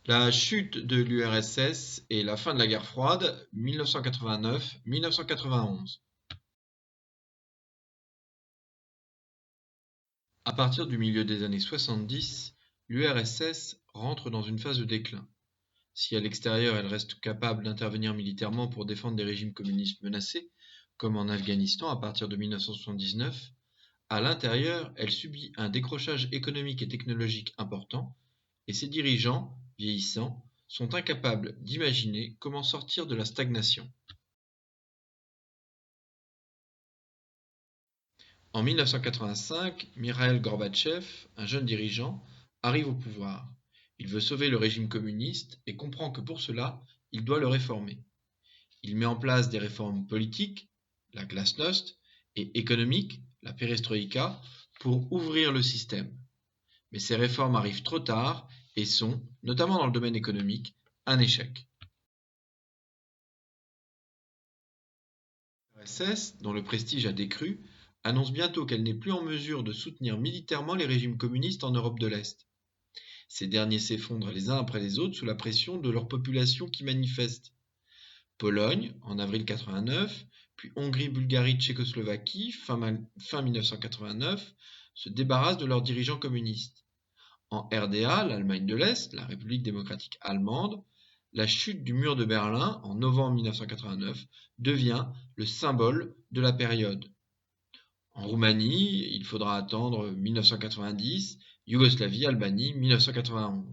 La chute de l'URSS et la fin de la guerre froide, 1989-1991. À partir du milieu des années 70, l'URSS rentre dans une phase de déclin. Si à l'extérieur elle reste capable d'intervenir militairement pour défendre des régimes communistes menacés, comme en Afghanistan à partir de 1979, à l'intérieur elle subit un décrochage économique et technologique important, et ses dirigeants, vieillissants, sont incapables d'imaginer comment sortir de la stagnation. En 1985, Mikhaïl Gorbatchev, un jeune dirigeant, arrive au pouvoir. Il veut sauver le régime communiste et comprend que pour cela, il doit le réformer. Il met en place des réformes politiques, la glasnost, et économiques, la perestroïka, pour ouvrir le système. Mais ces réformes arrivent trop tard et sont, notamment dans le domaine économique, un échec. L'URSS, dont le prestige a décru, annonce bientôt qu'elle n'est plus en mesure de soutenir militairement les régimes communistes en Europe de l'Est. Ces derniers s'effondrent les uns après les autres sous la pression de leur population qui manifeste. Pologne, en avril 89, puis Hongrie, Bulgarie, Tchécoslovaquie, fin 1989, se débarrassent de leurs dirigeants communistes. En RDA, l'Allemagne de l'Est, la République démocratique allemande, la chute du mur de Berlin en novembre 1989 devient le symbole de la période. En Roumanie, il faudra attendre 1990, Yougoslavie, Albanie, 1991.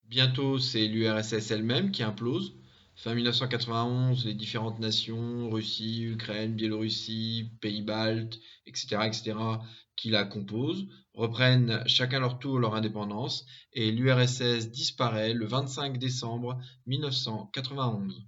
Bientôt, c'est l'URSS elle-même qui implose. Fin 1991, les différentes nations, Russie, Ukraine, Biélorussie, Pays-Baltes, etc., etc., qui la composent, reprennent chacun leur tour leur indépendance et l'URSS disparaît le 25 décembre 1991.